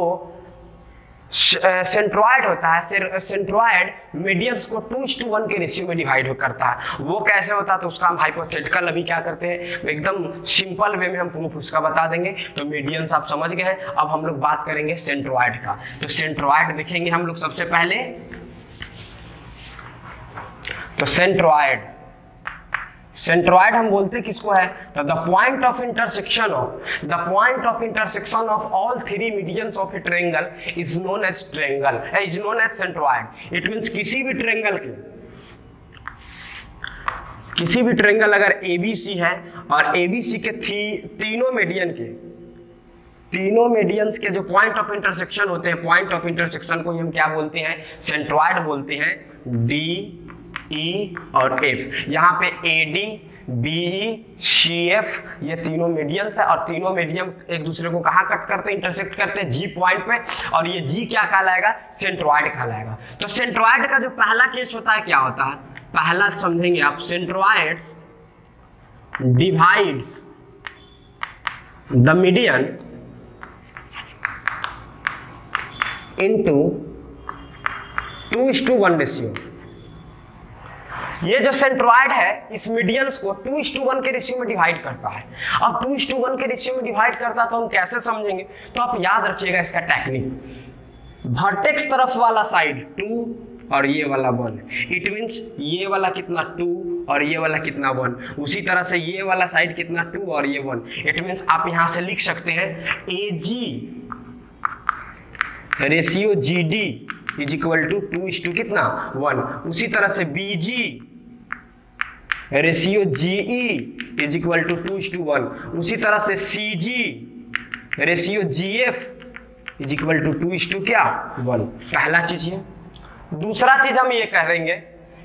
सेंट्रोइड होता है, सेंट्रोइड मीडियंस को 2:1 के रेशियो में डिवाइड करता है। वो कैसे होता है तो उसका हम हाइपोथेटिकल अभी क्या करते हैं, एकदम सिंपल वे में हम प्रूफ उसका बता देंगे। तो मीडियंस आप समझ गए हैं। अब हम लोग बात करेंगे सेंट्रोइड का। तो सेंट्रोइड देखेंगे हम लोग सबसे पहले। तो सेंट्रोइड हम बोलते किसको है, तो the point of intersection of all three medians of a triangle is known as centroid. It means किसी भी ट्रायंगल अगर एबीसी है और एबीसी के तीनों मीडियंस के जो पॉइंट ऑफ इंटरसेक्शन होते हैं, पॉइंट ऑफ इंटरसेक्शन को हम क्या बोलते हैं, सेंट्रोइड बोलते हैं। डी ई और एफ, यहाँ पे A D B E C F ये तीनों मीडियंस है और तीनों मीडियम एक दूसरे को कहाँ कट करते हैं, इंटरसेक्ट करते हैं, जी पॉइंट पे। और ये जी क्या कहलाएगा, सेंट्रोइड कहलाएगा। तो सेंट्रोइड का जो पहला केस होता है क्या होता है, पहला समझेंगे आप, centroids divides the median into 2:1 ratio. ये जो सेंट्रोइड है इस मीडियंस को 2:1 के रेशियो में डिवाइड करता है। अब 2:1 के रेशियो में डिवाइड करता है तो हम कैसे समझेंगे, तो आप याद रखिएगा इसका टेक्निक। वर्टेक्स तरफ वाला साइड 2 और ये वाला 1, इट मींस ये वाला कितना 2 और ये वाला कितना 1। उसी तरह से ये वाला साइड कितना 2 और ये 1। इट मींस आप यहां से लिख सकते हैं AG ratio GD is equal to 2:1 कितना 1। उसी तरह से BG ratio GE is equal to 2:1। उसी तरह से CG ratio GF is equal to 2:1 क्या 1। पहला चीज ये। दूसरा चीज हम ये कह देंगे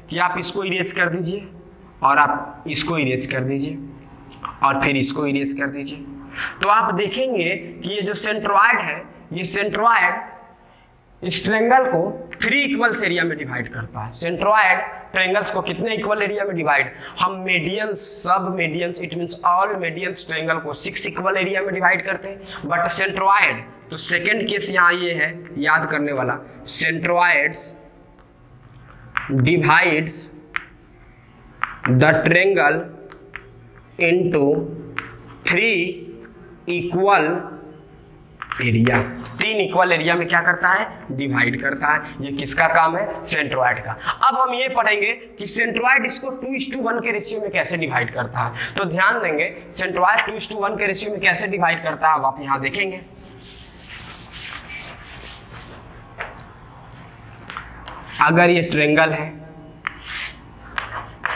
कि आप इसको इरेज कर दीजिए और आप इसको इरेज कर दीजिए और फिर इसको इरेज कर दीजिए। तो आप देखेंगे कि ये जो सेंट्रोइड है, ये सेंट्रोइड इस ट्रायंगल को 3 इक्वल एरिया में डिवाइड करता है। सेंट्रोइड ट्रायंगल्स को कितने इक्वल एरिया में डिवाइड, हम मीडियंस, सब medians, it means all medians triangle को 6 इक्वल एरिया में डिवाइड करते हैं। बट सेंट्रोइड, तो सेकंड केस यहाँ ये है याद करने वाला, centroids divides the triangle into 3 equal area. 3 equal area में क्या करता है, डिवाइड करता है। ये किसका काम है, सेंट्रोइड का। अब हम ये पढ़ेंगे कि सेंट्रोइड इसको 2:1 के रेशियो में कैसे डिवाइड करता है। तो ध्यान देंगे सेंट्रोइड 2:1 के रेशियो में कैसे डिवाइड करता है, अब आप यहां देखेंगे। अगर ये ट्रायंगल है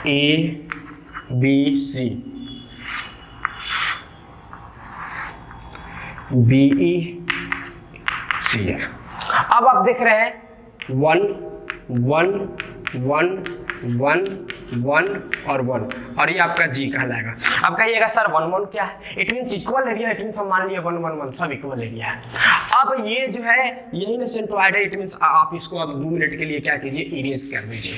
ABC BECF, अब आप देख रहे हैं 1 1 1 1 1 और 1 और ये आपका जी कहलाएगा। अब कहिएगा सर 1 1 क्या है? It means equal area, it means हम मान लिया 1 1 1 सब इक्वल एरिया है। अब ये जो है यही ना सेंट्रोइड है, इट मीन्स आप इसको अब 2 मिनट के लिए क्या कीजिए, इरेज कर दीजिए।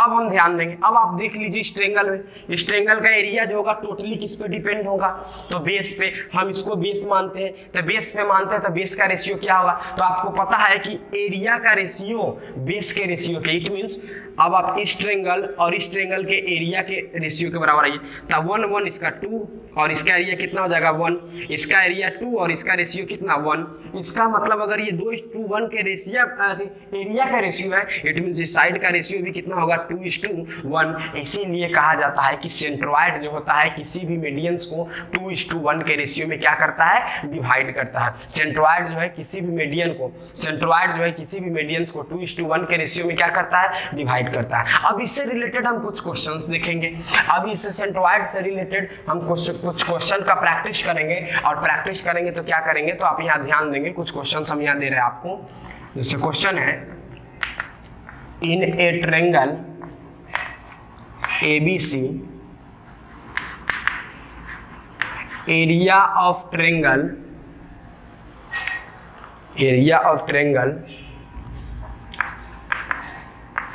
अब हम ध्यान देंगे, अब आप देख लीजिए इस ट्रायंगल में, इस ट्रायंगल का एरिया जो होगा टोटली किस पे डिपेंड होगा, तो बेस पे। हम इसको बेस मानते हैं, तो बेस पे मानते हैं तो बेस का रेशियो क्या होगा, तो आपको पता है कि एरिया का रेशियो बेस के रेशियो के, इट मीन्स अब आप इस ट्रायंगल और इस ट्रायंगल के एरिया के रेशियो के बराबर आइए, तो 1 1 इसका 2 और इसका एरिया कितना हो जाएगा 1, इसका एरिया 2 और इसका रेशियो कितना 1। इसका मतलब अगर ये 2:1 के रेशियो एरिया का रेशियो है, इट मीन्स इस साइड का रेशियो भी कितना होगा 2:1। इसीलिए कहा जाता है कि सेंट्रोइड जो होता है किसी भी मीडियंस को 2:1 के रेशियो में क्या करता है, डिवाइड करता है। सेंट्रोइड जो है किसी भी मीडियन को, सेंट्रोइड जो है किसी भी मीडियंस को 2:1 के रेशियो में क्या करता है, डिवाइड करता है। अब इससे रिलेटेड हम कुछ क्वेश्चंस देखेंगे। अब इस सेंट्रोइड से रिलेटेड हम कुछ क्वेश्चन का प्रैक्टिस करेंगे, और प्रैक्टिस करेंगे तो क्या करेंगे, तो आप यहाँ ध्यान देंगे, कुछ क्वेश्चंस हम यहाँ दे रहे हैं आपको। जैसे क्वेश्चन है, in a triangle ABC area of triangle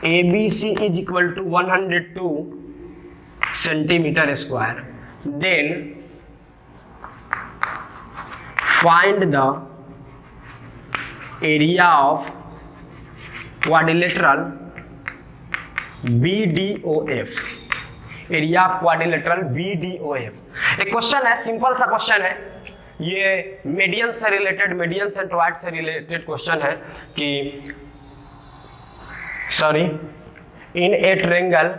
ABC is equal to 102 centimeter square, then find the area of quadrilateral BDOF, area of quadrilateral BDOF। एक क्वेश्चन है, सिंपल सा क्वेश्चन है, ये मीडियन से रिलेटेड, मीडियन सेंट्रोइड से रिलेटेड क्वेश्चन है कि sorry, in a triangle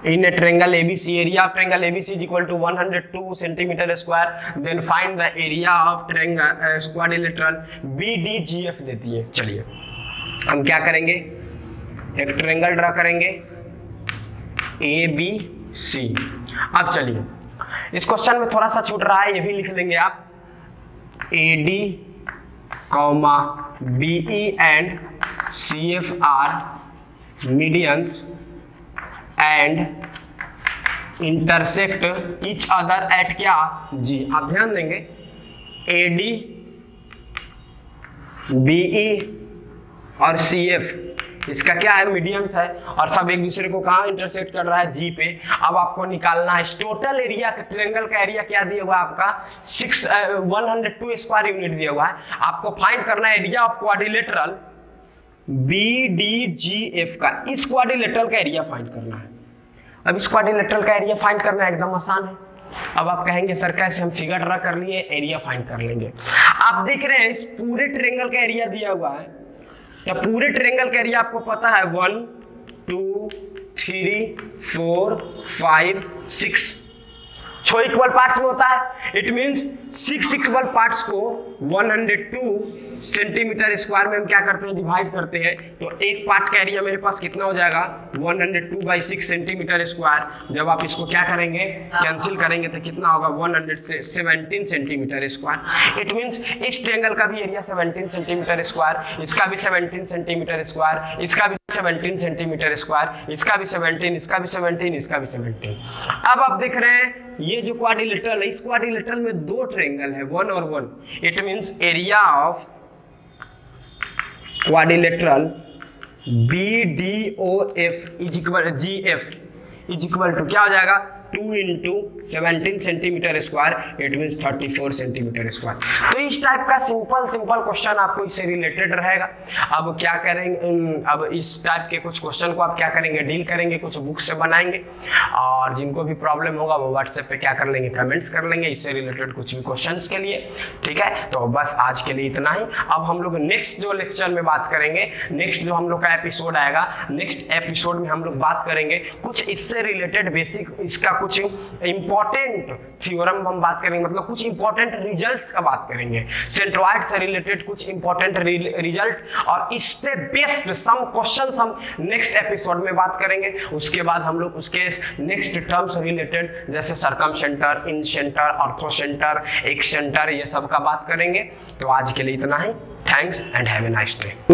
ABC, area of triangle ABC is equal to 102 centimeter square, then find the area of triangle quadrilateral BDGF देती है। चलिए हम क्या करेंगे, एक ट्रायंगल ड्रा करेंगे ABC। अब चलिए इस क्वेश्चन में थोड़ा सा छूट रहा है, ये भी लिख लेंगे आप, AD, BE and CF are medians and intersect each other at क्या G। आप ध्यान देंगे AD, BE और CF इसका क्या है, मीडियम्स है, और सब एक दूसरे को कहाँ इंटरसेक्ट कर रहा है, G पे। अब आपको निकालना है टोटल एरिया, ट्रायंगल का एरिया क्या दिया हुआ है आपका 102 स्क्वायर यूनिट दिया हुआ है। आपको फाइंड करना है एरिया ऑफ क्वाड्रिलेटरल BDGF का, इस क्वाड्रिलेटरल का एरिया फाइंड करना है। अब इस क्वाड्रिलेटरल का एरिया फाइंड करना एकदम आसान है। अब आप कहेंगे सर कैसे, हम फिगर ड्रा कर लिए, एरिया फाइंड कर लेंगे। आप देख रहे हैं इस पूरे ट्रायंगल का एरिया दिया हुआ है, तो पूरे ट्रायंगल का एरिया आपको पता है 1 2 3 4 5 6 6 इक्वल पार्ट्स में होता है। इट मींस 6 इक्वल पार्ट्स को 102 सेंटीमीटर स्क्वायर में हम क्या करते हैं, डिवाइड करते हैं। तो एक पार्ट का एरिया मेरे पास कितना हो जाएगा 102/6 सेंटीमीटर स्क्वायर। जब आप इसको क्या करेंगे, कैंसिल करेंगे तो कितना होगा 117 सेंटीमीटर स्क्वायर। इट मींस इस ट्रायंगल का भी एरिया 17 सेंटीमीटर स्क्वायर, इसका भी 17 सेंटीमीटर स्क्वायर, इसका भी 17 सेंटीमीटर स्क्वायर, इसका भी 17, इसका भी 17, इसका भी 17। अब आप देख रहे हैं ये जो क्वाड्रिलेटरल है, इस क्वाड्रिलेटरल में दो ट्रायंगल है 1 और 1। It means area of quadrilateral BDOF is equal GF is equal to क्या हो जाएगा 2 × 17 centimetre square, it means 34 centimetre square. तो इस टाइप का सिंपल क्वेश्चन आपको इससे रिलेटेड रहेगा। अब क्या करेंगे, अब इस टाइप के कुछ क्वेश्चन को आप क्या करेंगे, डील करेंगे, कुछ बुक से बनाएंगे, और जिनको भी प्रॉब्लम होगा वो व्हाट्सएप पे क्या कर लेंगे, कमेंट्स कर लेंगे इससे रिलेटेड कुछ भी क्वेश्चन के लिए। ठीक है, तो बस आज के लिए इतना ही। अब हम लोग नेक्स्ट जो लेक्चर में बात करेंगे, नेक्स्ट जो हम लोग का एपिसोड आएगा, नेक्स्ट एपिसोड में हम लोग बात करेंगे कुछ इससे रिलेटेड बेसिक, इसका कुछ इंपॉर्टेंट थ्योरम हम बात करेंगे, मतलब कुछ इंपॉर्टेंट रिजल्ट्स का बात करेंगे, सेंट्रोइड से रिलेटेड कुछ इंपॉर्टेंट रिजल्ट, और इससे बेस्ड सम क्वेश्चंस हम नेक्स्ट एपिसोड में बात करेंगे। उसके बाद हम लोग उसके नेक्स्ट टर्म्स रिलेटेड जैसे circumcentre, incentre, orthocentre, excentre, ये सब का बात करेंगे। तो आज के लिए इतना ही। Thanks and have a nice day.